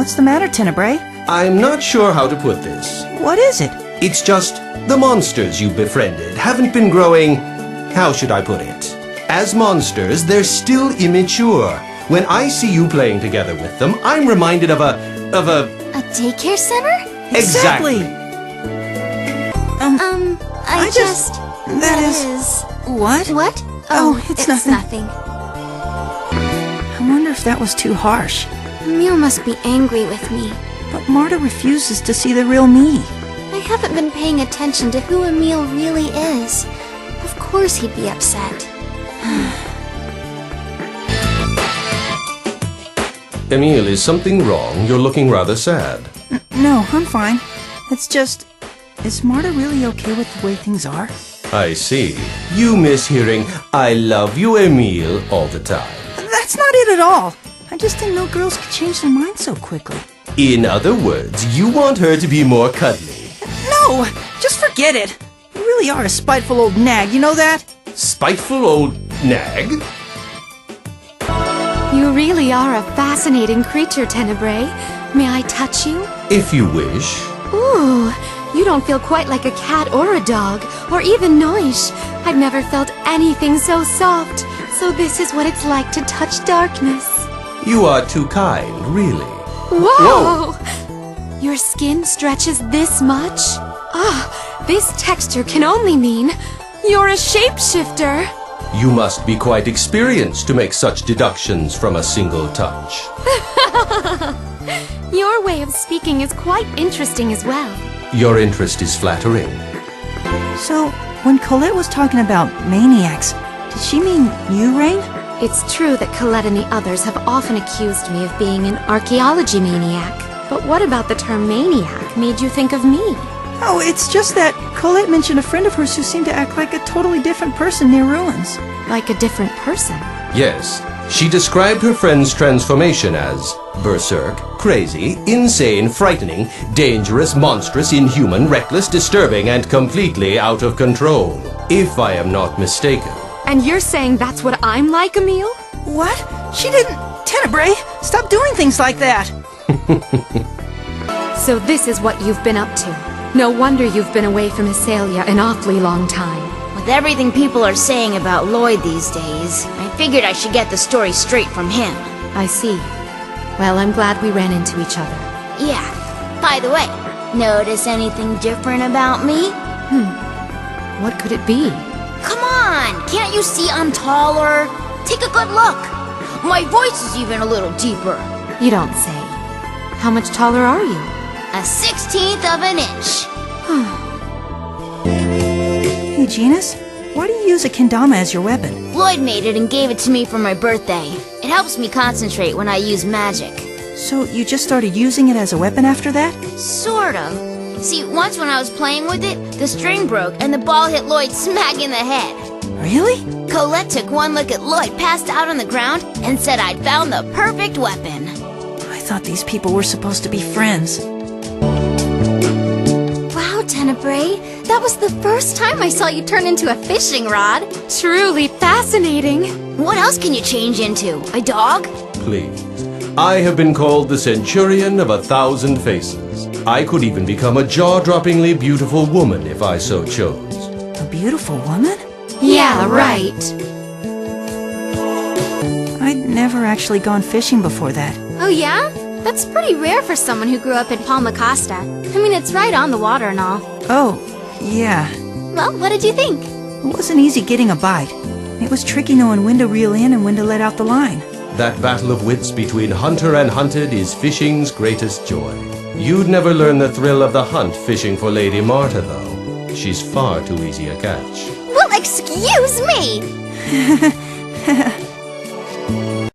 What's the matter, Tenebrae? I'm not sure how to put this. What is it? It's just the monsters you befriended haven't been growing... How should I put it? As monsters, they're still immature. When I see you playing together with them, I'm reminded of a... A daycare center? Exactly. I just... That is... What? What? Oh, it's nothing. nothing. I wonder if that was too harsh. Emil must be angry with me. But Marta refuses to see the real me. I haven't been paying attention to who Emil really is. Of course he'd be upset. Emil, is something wrong? You're looking rather sad. No, I'm fine. It's just... Is Marta really okay with the way things are? I see. You miss hearing, "I love you, Emil," all the time. That's not it at all. I just didn't know girls could change their minds so quickly. In other words, you want her to be more cuddly. No! Just forget it! You really are a spiteful old nag, you know that? Spiteful old nag? You really are a fascinating creature, Tenebrae. May I touch you? If you wish. Ooh, you don't feel quite like a cat or a dog, or even Noish. I've never felt anything so soft. So this is what it's like to touch darkness. You are too kind, really. Whoa! Your skin stretches this much? Ah, this texture can only mean you're a shapeshifter. You must be quite experienced to make such deductions from a single touch. Your way of speaking is quite interesting as well. Your interest is flattering. So, when Colette was talking about maniacs, did she mean you, Rain? It's true that Colette and the others have often accused me of being an archaeology maniac. But what about the term maniac made you think of me? Oh, it's just that Colette mentioned a friend of hers who seemed to act like a totally different person near ruins. Like a different person? Yes, she described her friend's transformation as berserk, crazy, insane, frightening, dangerous, monstrous, inhuman, reckless, disturbing, and completely out of control. If I am not mistaken. And you're saying that's what I'm like, Emil? What? She didn't... Tenebrae, stop doing things like that! So this is what you've been up to. No wonder you've been away from Azalea an awfully long time. With everything people are saying about Lloyd these days, I figured I should get the story straight from him. I see. Well, I'm glad we ran into each other. Yeah. By the way, notice anything different about me? What could it be? Come on! Can't you see I'm taller? Take a good look! My voice is even a little deeper. You don't say. How much taller are you? A 1/16 of an inch. Hey, Genus, why do you use a kendama as your weapon? Lloyd made it and gave it to me for my birthday. It helps me concentrate when I use magic. So you just started using it as a weapon after that? Sort of. See, once when I was playing with it, the string broke and the ball hit Lloyd smack in the head. Really? Colette took one look at Lloyd passed out on the ground and said I'd found the perfect weapon. I thought these people were supposed to be friends. Wow, Tenebrae, that was the first time I saw you turn into a fishing rod. Truly fascinating. What else can you change into? A dog? Please. I have been called the Centurion of 1,000 Faces. I could even become a jaw-droppingly beautiful woman if I so chose. A beautiful woman? Yeah, right. I'd never actually gone fishing before that. Oh yeah? That's pretty rare for someone who grew up in Palma Costa. I mean, it's right on the water and all. Oh, yeah. Well, what did you think? It wasn't easy getting a bite. It was tricky knowing when to reel in and when to let out the line. That battle of wits between hunter and hunted is fishing's greatest joy. You'd never learn the thrill of the hunt fishing for Lady Marta, though. She's far too easy a catch. Well, excuse me!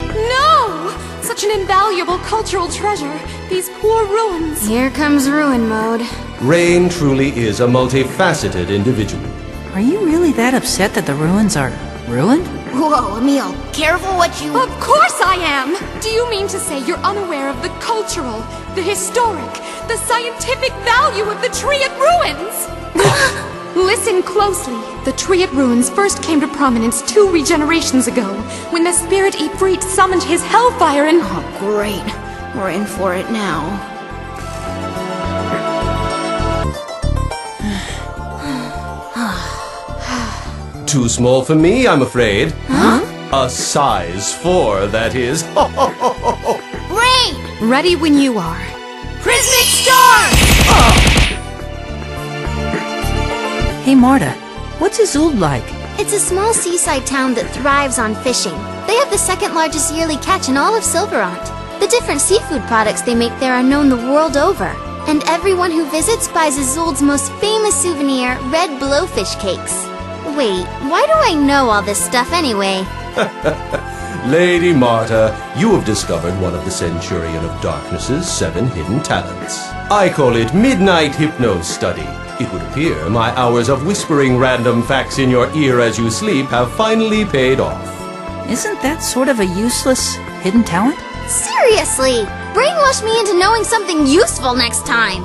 No! Such an invaluable cultural treasure. These poor ruins. Here comes ruin mode. Rain truly is a multifaceted individual. Are you really that upset that the ruins are ruined? Whoa, Emil, careful what you... Of course I am! Do you mean to say you're unaware of the cultural, the historic, the scientific value of the Triad ruins? Listen closely. The Triad ruins first came to prominence 2 regenerations ago, when the spirit Ifrit summoned his hellfire and... Oh, great. We're in for it now. Too small for me, I'm afraid. Huh? A size 4, that is. Rain! Ready when you are. Prismic Star! Hey, Marta, what's Azul like? It's a small seaside town that thrives on fishing. They have the second largest yearly catch in all of Silverant. The different seafood products they make there are known the world over. And everyone who visits buys Azul's most famous souvenir, red blowfish cakes. Wait, why do I know all this stuff anyway? Lady Marta, you have discovered one of the Centurion of Darkness's 7 hidden talents. I call it Midnight Hypno Study. It would appear my hours of whispering random facts in your ear as you sleep have finally paid off. Isn't that sort of a useless hidden talent? Seriously! Brainwash me into knowing something useful next time!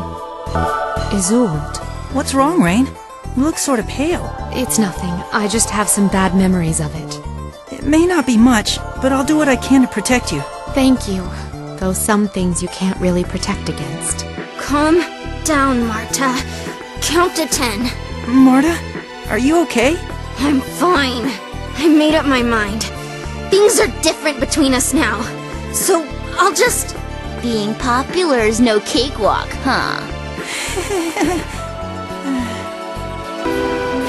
Isolde. What's wrong, Rain? You look sort of pale. It's nothing. I just have some bad memories of it. It may not be much, but I'll do what I can to protect you. Thank you. Though some things you can't really protect against. Calm down, Marta. Count to 10. Marta, are you okay? I'm fine. I made up my mind. Things are different between us now. So I'll just... Being popular is no cakewalk, huh?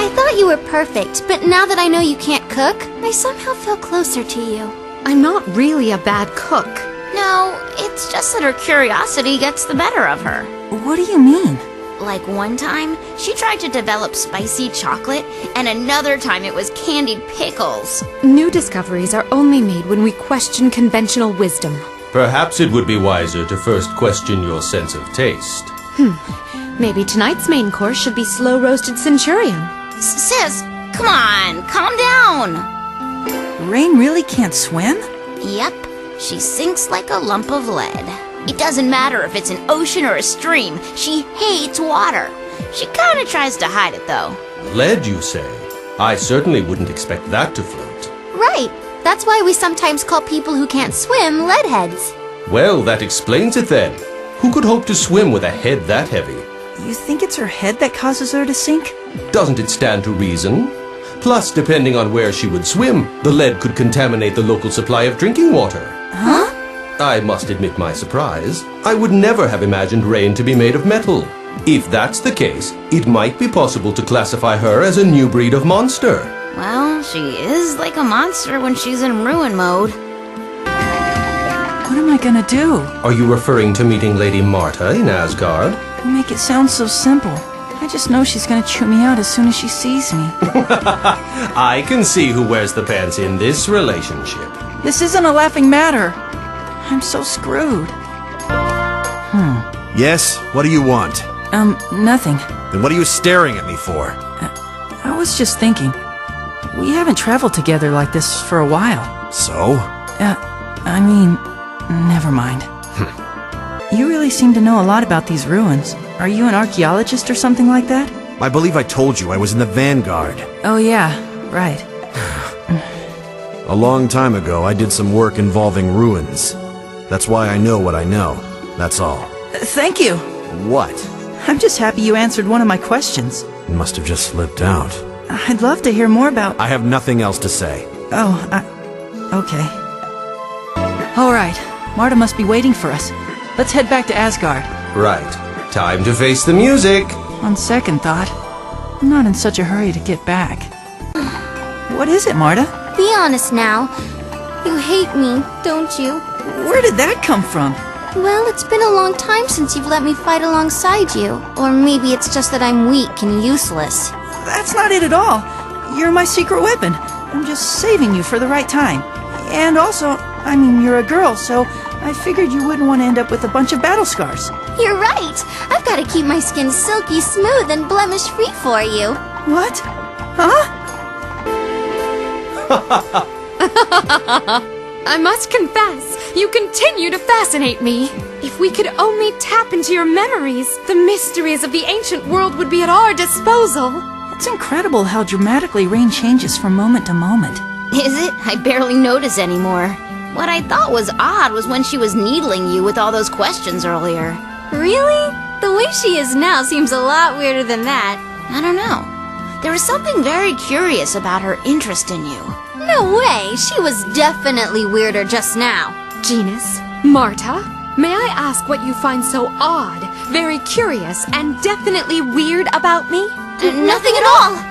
I thought you were perfect, but now that I know you can't cook, I somehow feel closer to you. I'm not really a bad cook. No, it's just that her curiosity gets the better of her. What do you mean? Like one time, she tried to develop spicy chocolate, and another time it was candied pickles. New discoveries are only made when we question conventional wisdom. Perhaps it would be wiser to first question your sense of taste. Maybe tonight's main course should be slow-roasted Centurion. Sis, come on, calm down. Rain really can't swim? Yep, she sinks like a lump of lead. It doesn't matter if it's an ocean or a stream, she hates water. She kinda tries to hide it though. Lead, you say? I certainly wouldn't expect that to float. Right. That's why we sometimes call people who can't swim leadheads. Well, that explains it then. Who could hope to swim with a head that heavy? You think it's her head that causes her to sink? Doesn't it stand to reason? Plus, depending on where she would swim, the lead could contaminate the local supply of drinking water. Huh? I must admit my surprise. I would never have imagined Rain to be made of metal. If that's the case, it might be possible to classify her as a new breed of monster. Well, she is like a monster when she's in ruin mode. What am I gonna do? Are you referring to meeting Lady Marta in Asgard? You make it sound so simple. I just know she's gonna chew me out as soon as she sees me. I can see who wears the pants in this relationship. This isn't a laughing matter. I'm so screwed. Yes? What do you want? Nothing. Then what are you staring at me for? I was just thinking. We haven't traveled together like this for a while. So? I mean, never mind. You really seem to know a lot about these ruins. Are you an archaeologist or something like that? I believe I told you I was in the Vanguard. Oh yeah, right. A long time ago, I did some work involving ruins. That's why I know what I know. That's all. Thank you. What? I'm just happy you answered one of my questions. It must have just slipped out. I'd love to hear more about... I have nothing else to say. Okay. All right. Marta must be waiting for us. Let's head back to Asgard. Right. Time to face the music. On second thought, I'm not in such a hurry to get back. What is it, Marta? Be honest now. You hate me, don't you? Where did that come from? Well, it's been a long time since you've let me fight alongside you. Or maybe it's just that I'm weak and useless. That's not it at all. You're my secret weapon. I'm just saving you for the right time. And also, I mean, you're a girl, so I figured you wouldn't want to end up with a bunch of battle scars. You're right. I've got to keep my skin silky smooth and blemish-free for you. What? Huh? I must confess, you continue to fascinate me. If we could only tap into your memories, the mysteries of the ancient world would be at our disposal. It's incredible how dramatically Rain changes from moment to moment. Is it? I barely notice anymore. What I thought was odd was when she was needling you with all those questions earlier. Really? The way she is now seems a lot weirder than that. I don't know. There was something very curious about her interest in you. No way! She was definitely weirder just now. Genus, Marta, may I ask what you find so odd, very curious, and definitely weird about me? Nothing at all!